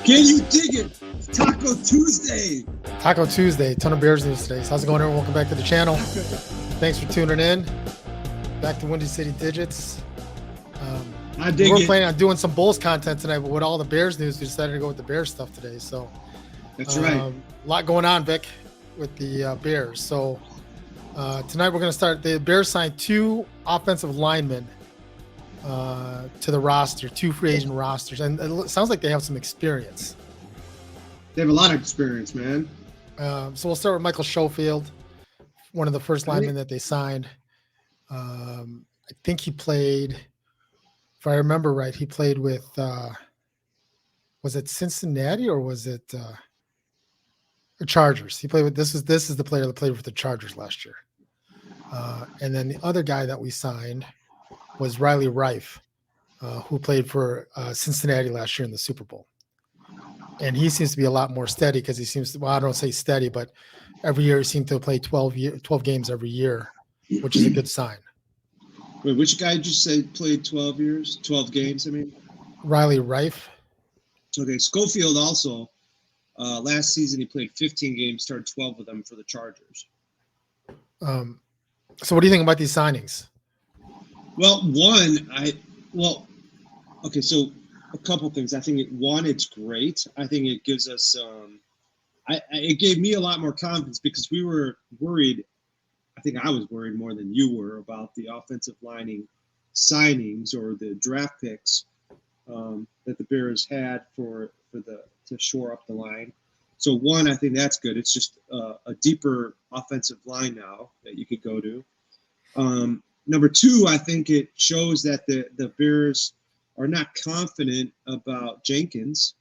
Can you dig it? Taco Tuesday. Taco Tuesday, ton of Bears news today. So how's it going, everyone? Welcome back to the channel. Thanks for tuning in. Back to Windy City Digits. I dig We're it. planning on doing some Bulls content tonight, but with all the Bears news, we decided to go with the Bears stuff today. So That's right. a lot going on, Vic, with the Bears. So tonight we're going to start. The Bears signed 2 offensive linemen to the roster, 2 free agent rosters, and it sounds like they have some experience. They have a lot of experience, man. So we'll start with Michael Schofield, one of the first linemen that they signed. I think he played, if I remember right, he played with, was it Cincinnati or was it the Chargers? He played with, this is the player that played with the Chargers last year. And then the other guy that we signed was Riley Rife, who played for Cincinnati last year in the Super Bowl. And he seems to be a lot more steady because he seems to, well, I don't say steady, but every year he seems to play 12 games every year, which is a good sign. Wait, which guy did you say played 12 years? 12 games, I mean? Riley Rife. Okay, Schofield also, last season he played 15 games, started 12 of them for the Chargers. So what do you think about these signings? Well, okay, so a couple things. I think it's great. I think it gives us it gave me a lot more confidence because we were worried. I think I was worried more than you were about the offensive lining signings or the draft picks that the Bears had to shore up the line. So one, I think that's good. It's just a deeper offensive line now that you could go to. Number two, I think it shows that the Bears are not confident about Jenkins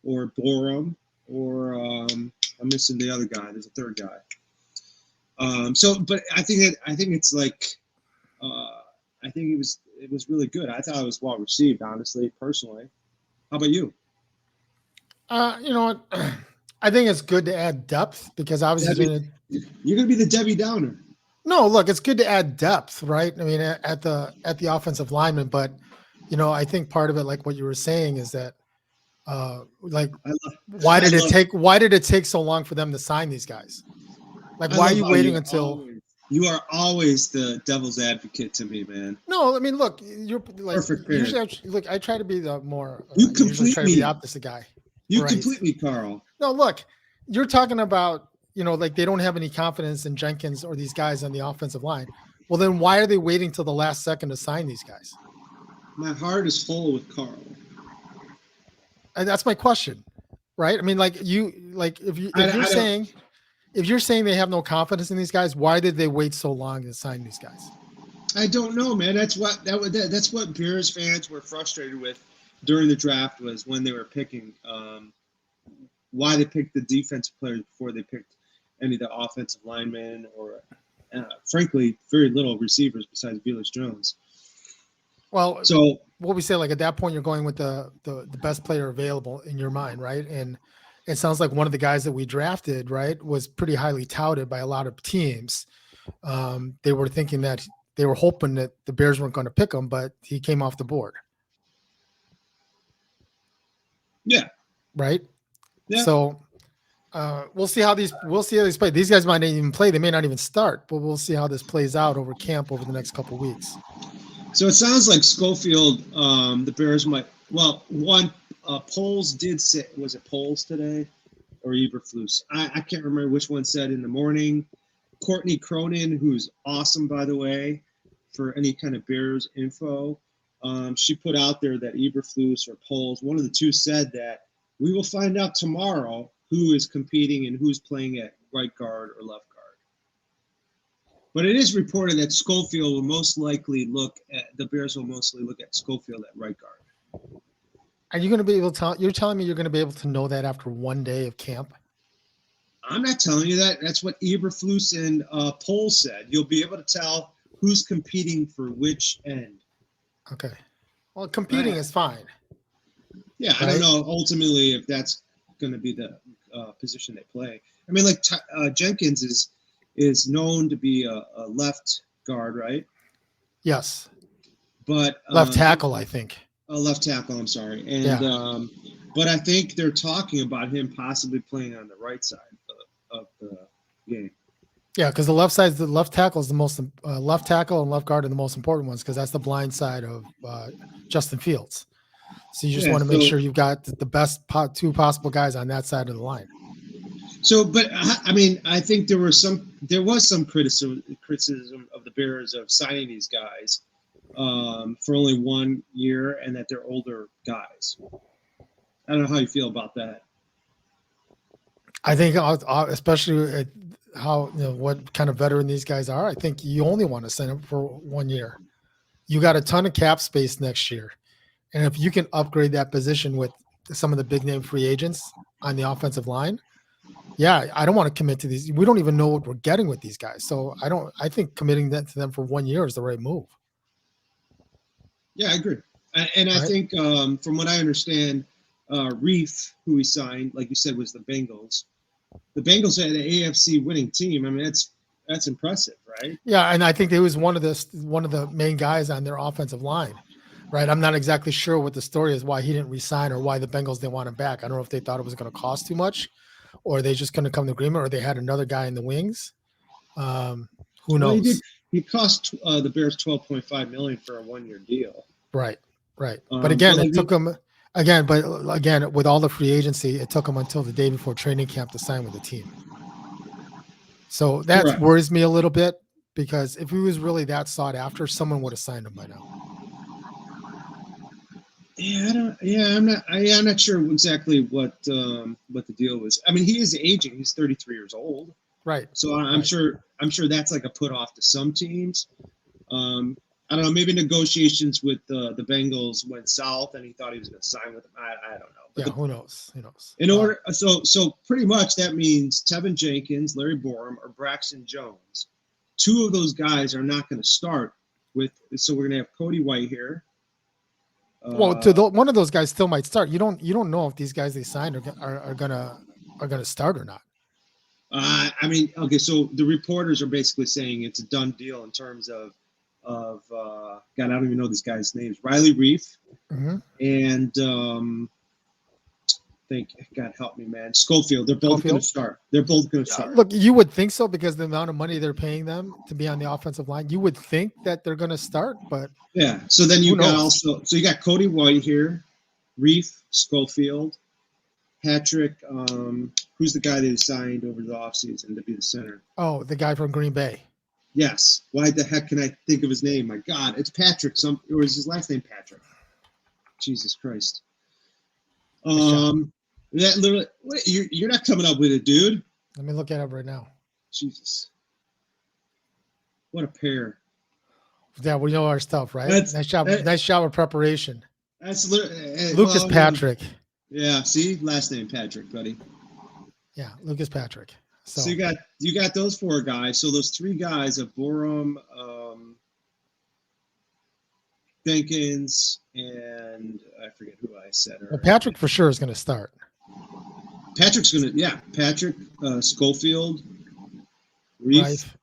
or Borum or I'm missing the other guy. There's a third guy. But I think it's like I think it was really good. I thought it was well received, honestly, personally. How about you? You know what? I think it's good to add depth because obviously you're gonna be the Debbie Downer. No, look, it's good to add depth, right? I mean, at the offensive lineman, but I think part of it, like what you were saying, is that why did it take so long for them to sign these guys? Like, why are you waiting until? You are always the devil's advocate to me, man. No, I mean, look, you're like perfect. Look, I try to be the more. You complete try to be the opposite guy. You complete me, Carl. No, look, you're talking about like they don't have any confidence in Jenkins or these guys on the offensive line. Well, then why are they waiting till the last second to sign these guys? My heart is full with Carl. And that's my question, right? I mean, if you're saying they have no confidence in these guys, why did they wait so long to sign these guys? I don't know, man. That's what Bears fans were frustrated with during the draft was when they were picking why they picked the defensive players before they picked any of the offensive linemen or, frankly, very little receivers besides Velus Jones. Well, so what we say, like at that point, you're going with the best player available in your mind, right? And it sounds like one of the guys that we drafted, right, was pretty highly touted by a lot of teams. They were thinking that they were hoping that the Bears weren't going to pick him, but he came off the board. Yeah. Right. Yeah. So we'll see how these play. These guys might not even play. They may not even start, but we'll see how this plays out over camp over the next couple of weeks. So it sounds like Schofield, the Bears might. Well, one Poles did say, was it Poles today or Eberflus? I can't remember which one said in the morning. Courtney Cronin, who's awesome by the way, for any kind of Bears info, she put out there that Eberflus or Poles, one of the two, said that we will find out tomorrow who is competing and who's playing at right guard or left guard. But it is reported that Schofield will most likely the Bears will mostly look at Schofield at right guard. Are you going to be able to you're telling me you're going to be able to know that after one day of camp? I'm not telling you that. That's what Eberflus and Poles said. You'll be able to tell who's competing for which end. Okay. Well, competing is fine. Yeah, right? I don't know ultimately if that's going to be the position they play. I mean, like Jenkins is known to be a left guard, right? Yes. But left tackle, I think. A left tackle, I'm sorry. And But I think they're talking about him possibly playing on the right side of the game. Yeah, because the left tackle is the most left tackle and left guard are the most important ones because that's the blind side of Justin Fields. So you just want to make sure you've got the best two possible guys on that side of the line. So, but I mean, I think there was some criticism of the Bears of signing these guys for only 1 year and that they're older guys. I don't know how you feel about that. I think, especially how what kind of veteran these guys are. I think you only want to sign them for 1 year. You got a ton of cap space next year, and if you can upgrade that position with some of the big name free agents on the offensive line, yeah, I don't want to commit to these. We don't even know what we're getting with these guys, so I think committing that to them for 1 year is the right move. Yeah, I agree, and I think from what I understand, Reef, who he signed, like you said, was the Bengals. The Bengals had an AFC winning team. I mean, that's impressive, right? Yeah, and I think he was one of the main guys on their offensive line, right? I'm not exactly sure what the story is, why he didn't resign or why the Bengals didn't want him back. I don't know if they thought it was going to cost too much, or they just couldn't come to agreement, or they had another guy in the wings. Who knows? Well, he cost the Bears $12.5 million for a 1 year deal. Right. But again, it took him. Again, with all the free agency, it took him until the day before training camp to sign with the team. So that worries me a little bit because if he was really that sought after, someone would have signed him by now. I'm not sure exactly what the deal was. I mean, he is aging. He's 33 years old. Right. So I'm sure that's like a put off to some teams. I don't know. Maybe negotiations with the Bengals went south, and he thought he was going to sign with them. I don't know. But who knows? Who knows? In order, so pretty much that means Tevin Jenkins, Larry Borom, or Braxton Jones. Two of those guys are not going to start with. So we're going to have Cody White here. Well, one of those guys still might start. You don't know if these guys they signed are gonna start or not. I mean, okay. So the reporters are basically saying it's a done deal in terms of God, I don't even know these guys' names. Riley Reef and God help me, man, Schofield. They're both going to start. They're both going to start. Look, you would think so because the amount of money they're paying them to be on the offensive line. You would think that they're going to start, but yeah. So then you got you got Cody White here, Reef, Schofield, Patrick. Who's the guy they signed over the offseason to be the center? Oh, the guy from Green Bay. Yes. Why the heck can I think of his name? My God, it's Patrick. Or is his last name Patrick? Jesus Christ. That literally. Wait, you're not coming up with it, dude. Let me look at it right now. Jesus. What a pair. Yeah, we know our stuff, right? Nice job of preparation. That's Lucas Patrick. Yeah. See, last name Patrick, buddy. Yeah, Lucas Patrick. So you got those four guys. So those three guys of Borom, Jenkins, and I forget who I said. Well, Patrick for sure is going to start. Patrick's going to, Patrick, Schofield, Reef.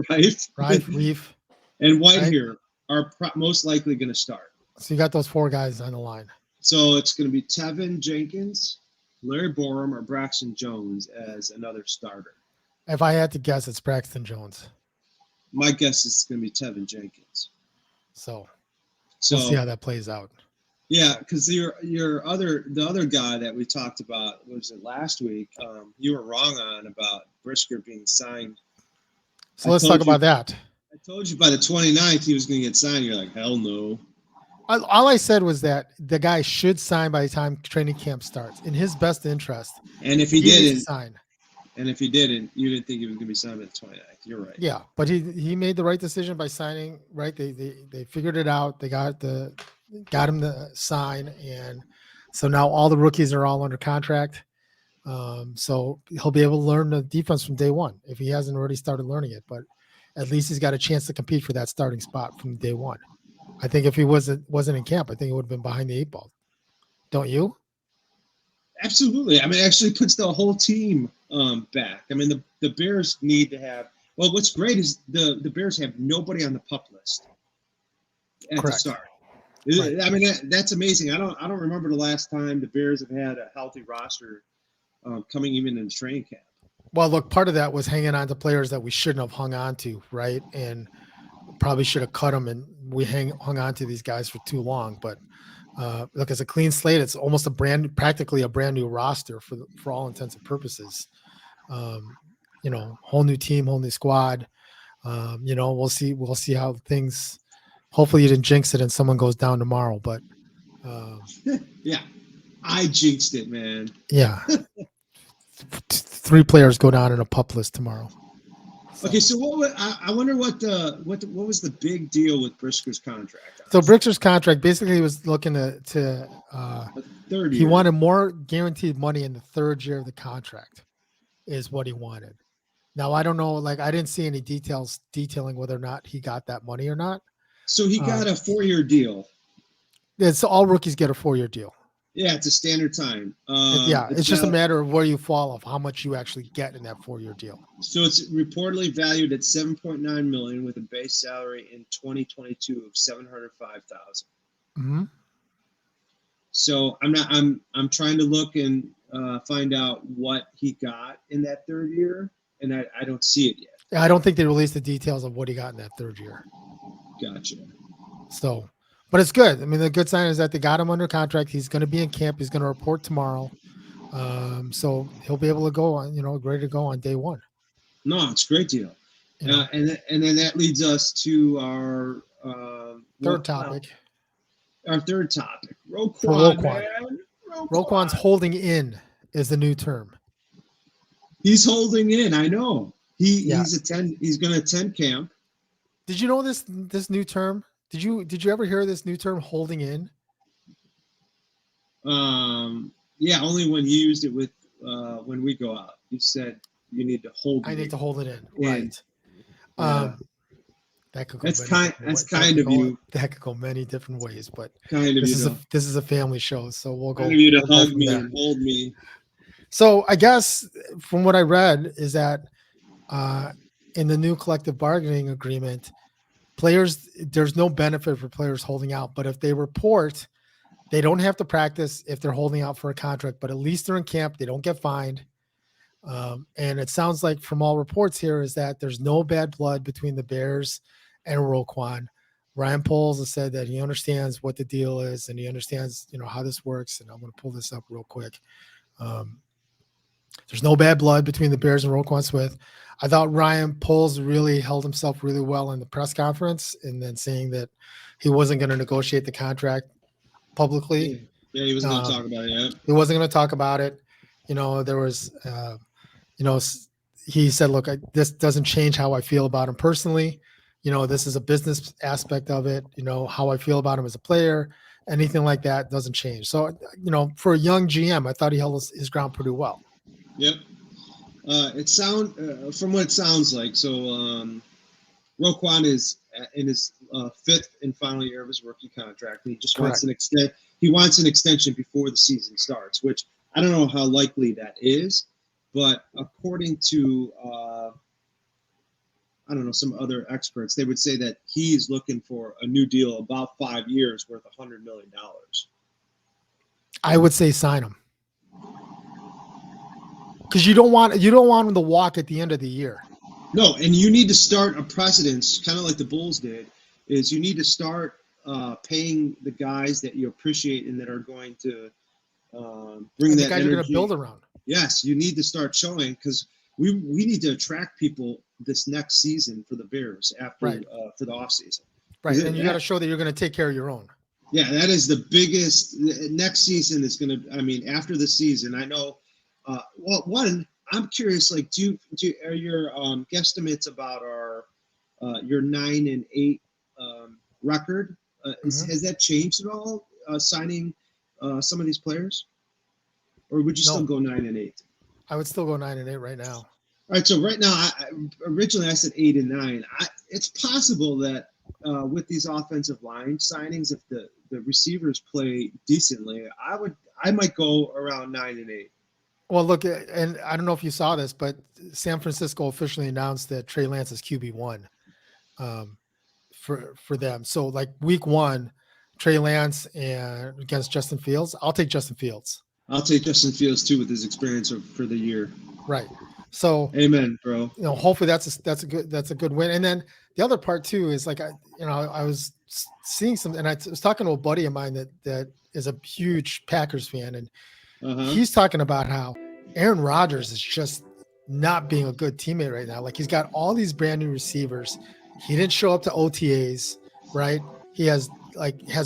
Reef. And White here are most likely going to start. So you got those four guys on the line. So it's going to be Tevin Jenkins, Larry Borom, or Braxton Jones as another starter. If I had to guess, it's Braxton Jones. My guess is it's going to be Tevin Jenkins. So we'll see how that plays out. Yeah, because the other guy that we talked about, was it last week? You were wrong on about Brisker being signed. So let's talk about that. I told you by the 29th he was going to get signed. You're like, hell no. All I said was that the guy should sign by the time training camp starts, in his best interest. And if he didn't sign, and if he didn't, you didn't think he was going to be signed by the 29th. You're right. Yeah, but he made the right decision by signing. Right, they figured it out. They got him to sign, and so now all the rookies are all under contract. So he'll be able to learn the defense from day one if he hasn't already started learning it. But at least he's got a chance to compete for that starting spot from day one. I think if he wasn't in camp, I think he would have been behind the eight ball. Don't you? Absolutely. I mean, it actually puts the whole team back. I mean, the Bears need to have. Well, what's great is the Bears have nobody on the PUP list at the start. Right. I mean, that's amazing. I don't remember the last time the Bears have had a healthy roster coming even in training camp. Well, look, part of that was hanging on to players that we shouldn't have hung on to, right? And probably should have cut them, and we hung on to these guys for too long. But look, as a clean slate, it's almost practically a brand new roster for all intents and purposes. Whole new team, whole new squad. We'll see how things. Hopefully, you didn't jinx it and someone goes down tomorrow. But Yeah, I jinxed it, man. yeah, 3 players go down in a pup list tomorrow. Okay, so I wonder what was the big deal with Brisker's contract? So Brisker's contract basically was looking to third year. He wanted more guaranteed money in the 3rd year of the contract, is what he wanted. Now I don't know, like I didn't see any details detailing whether or not he got that money or not. So he got a 4-year deal. It's all rookies get a 4-year deal. Yeah, it's a standard time. It's just a matter of where you fall of how much you actually get in that 4-year deal. So it's reportedly valued at $7.9 million with a base salary in 2022 of $705,000. Mm-hmm. So I'm trying to look and find out what he got in that 3rd year, and I don't see it yet. I don't think they released the details of what he got in that 3rd year. Gotcha. So, but it's good. I mean, the good sign is that they got him under contract. He's going to be in camp. He's going to report tomorrow. So he'll be able to go on, ready to go on day 1. No, it's a great deal. And then that leads us to our third topic. Our third topic, Roquan. Roquan's holding in is the new term. He's holding in. I know. He's going to attend camp. Did you know this new term? Did you ever hear this new term, holding in? Yeah, only when you used it with when we go out. You said you need to hold. I need to hold it in. Right. That could go. That's kind of you. That could go many different ways, but this is a family show, so we'll go. Kind of you to hug me and hold me. So I guess from what I read is that in the new collective bargaining agreement, there's no benefit for players holding out, but if they report, they don't have to practice if they're holding out for a contract, but at least they're in camp. They don't get fined. And it sounds like from all reports here is that there's no bad blood between the Bears and Roquan. Ryan Poles has said that he understands what the deal is and he understands, how this works. And I'm going to pull this up real quick. There's no bad blood between the Bears and Roquan Smith. I thought Ryan Poles really held himself really well in the press conference and then saying that he wasn't going to negotiate the contract publicly. Yeah, he wasn't going to talk about it yet. He wasn't going to talk about it. There was, he said, look, this doesn't change how I feel about him personally. This is a business aspect of it. How I feel about him as a player, anything like that doesn't change. So, for a young GM, I thought he held his ground pretty well. Yep. From what it sounds like, so Roquan is in his 5th and final year of his rookie contract. He just wants an extension before the season starts, which I don't know how likely that is, but according to some other experts, they would say that he's looking for a new deal about 5 years worth $100 million. I would say sign him. Because you don't want him to walk at the end of the year. No, and you need to start a precedence, kind of like the Bulls did, is you need to start paying the guys that you appreciate and that are going to bring that guys energy. You're going to build around. Yes, you need to start showing because we need to attract people this next season for the Bears after for the offseason. Right, and you got to show that you're going to take care of your own. Yeah, that is the biggest. Next season is going to. After the season, I know. I'm curious. Like, are your guesstimates about your 9-8 record? Has that changed at all? Signing some of these players, or would you still go 9-8? I would still go 9-8 right now. All right. So right now, originally I said 8 and 9. It's possible that with these offensive line signings, if the receivers play decently, I might go around 9-8. Well, look, and I don't know if you saw this, but San Francisco officially announced that Trey Lance is QB1 for them. So, like week 1, Trey Lance and against Justin Fields, I'll take Justin Fields. I'll take Justin Fields too with his experience for the year. Right. So, amen, bro. Hopefully that's a good win. And then the other part too is like I was seeing some, and I was talking to a buddy of mine that is a huge Packers fan, and he's talking about how Aaron Rodgers is just not being a good teammate right now. Like he's got all these brand new receivers. He didn't show up to OTAs, right? He has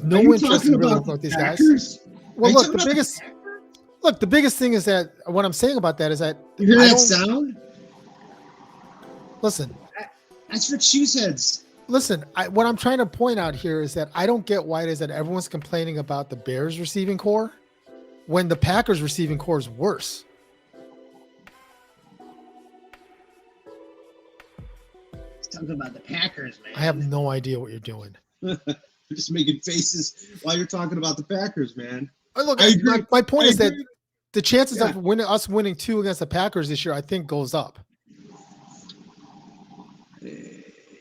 no interest in really working with these guys. Well, look, the biggest thing is that what I'm saying about that is that you hear that sound? Listen, that's for cheeseheads. Listen, what I'm trying to point out here is that I don't get why it is that everyone's complaining about the Bears receiving core when the Packers receiving core is worse. Let's talk about the Packers, man. I have no idea what you're doing. Just making faces while you're talking about the Packers, man. Look, my point is that the chances of us winning 2 against the Packers this year, I think, goes up.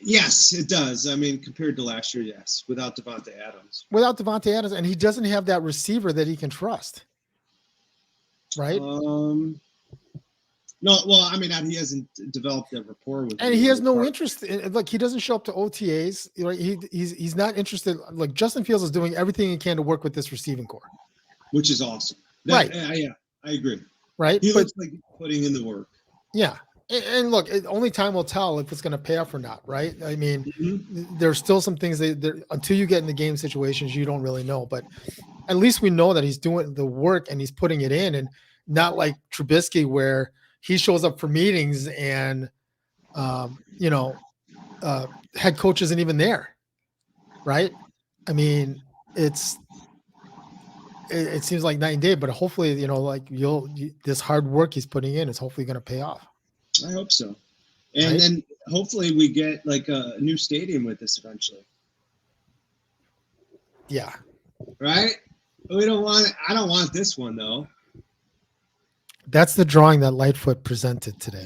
Yes, it does. I mean, compared to last year, yes. Without Davante Adams. And he doesn't have that receiver that he can trust. Right? No, well, I mean, he hasn't developed that rapport with. And he has no interest in, like, he doesn't show up to OTAs. You know, he's not interested. Like, Justin Fields is doing everything he can to work with this receiving core, which is awesome. Right? Yeah, I agree. Right? He looks like he's putting in the work. Yeah. And look, only time will tell if it's going to pay off or not, right? I mean, there's still some things that until you get in the game situations, you don't really know. But at least we know that he's doing the work and he's putting it in, and not like Trubisky where he shows up for meetings and, head coach isn't even there, right? I mean, it seems like night and day, but hopefully, this hard work he's putting in is hopefully going to pay off. I hope so. And then hopefully we get like a new stadium with this eventually. Yeah. Right? I don't want this one though. That's the drawing that Lightfoot presented today.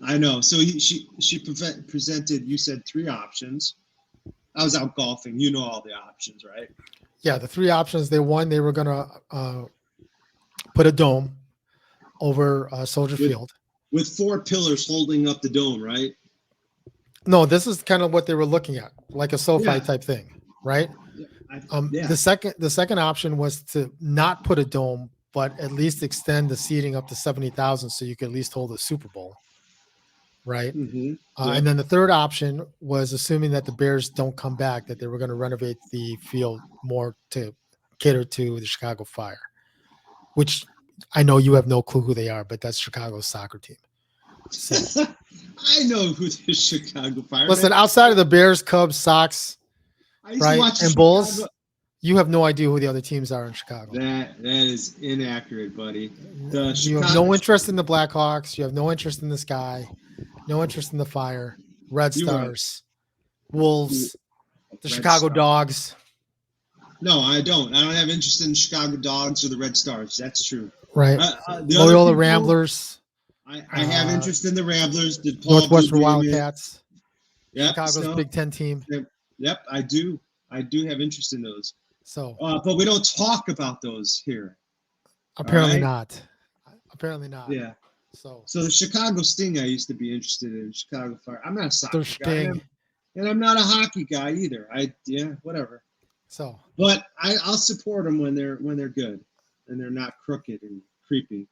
I know. So she presented, you said 3 options. I was out golfing. You know all the options, right? Yeah, the 3 options. They were going to put a dome over Soldier Field. With 4 pillars holding up the dome, right? No, this is kind of what they were looking at, like a SoFi type thing, right? Yeah. The second option was to not put a dome, but at least extend the seating up to 70,000 so you could at least hold a Super Bowl, right? Mm-hmm. And then the third option was assuming that the Bears don't come back, that they were going to renovate the field more to cater to the Chicago Fire, which I know you have no clue who they are, but that's Chicago's soccer team. So, I know who the Chicago Fire. Listen, outside of the Bears, Cubs, Sox, right, and Bulls, you have no idea who the other teams are in Chicago. That is inaccurate, buddy. You have no interest in the Blackhawks. You have no interest in the Sky. No interest in the Fire. Red Stars, Wolves, the Chicago Dogs. No, I don't. I don't have interest in the Chicago Dogs or the Red Stars. That's true. Right. Loyola Ramblers. I have interest in the Ramblers. Northwestern Wildcats. Yep, Chicago's Big Ten team. Yep, I do. I do have interest in those. So, but we don't talk about those here. Apparently not. Apparently not. Yeah. So the Chicago Sting, I used to be interested in. Chicago Fire. I'm not a soccer guy, and I'm not a hockey guy either. Whatever. So, but I'll support them when they're good and they're not crooked and creepy.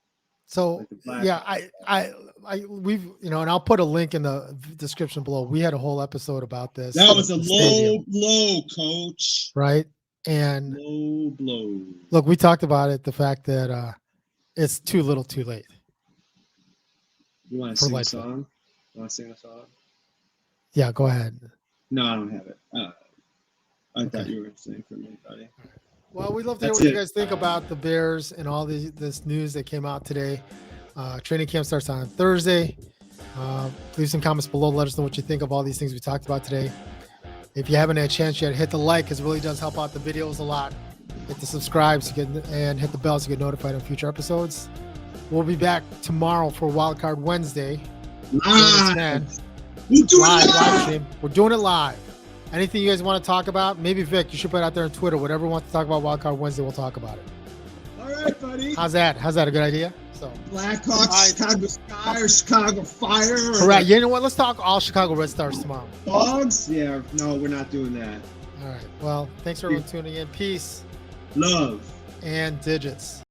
So yeah, we've and I'll put a link in the description below. We had a whole episode about this. That was a low blow, coach. Right, and low blow. Look, we talked about it. The fact that it's too little, too late. You want to sing a song? Yeah, go ahead. No, I don't have it. I thought you were saying for me, buddy. Well, we'd love to hear what you guys think about the Bears and all this news that came out today. Training camp starts on Thursday. Leave some comments below. Let us know what you think of all these things we talked about today. If you haven't had a chance yet, hit the like, because it really does help out the videos a lot. Hit the subscribe and hit the bell so you get notified on future episodes. We'll be back tomorrow for Wildcard Wednesday. Live stream. We're doing it live. Anything you guys want to talk about? Maybe Vic, you should put it out there on Twitter. Whatever wants to talk about Wildcard Wednesday, we'll talk about it. All right, buddy. How's that? How's that? A good idea? So Blackhawks, Chicago Sky, or Chicago Fire. Correct. You know what? Let's talk all Chicago Red Stars tomorrow. Dogs? Yeah. No, we're not doing that. All right. Well, thanks for everyone tuning in. Peace. Love. And digits.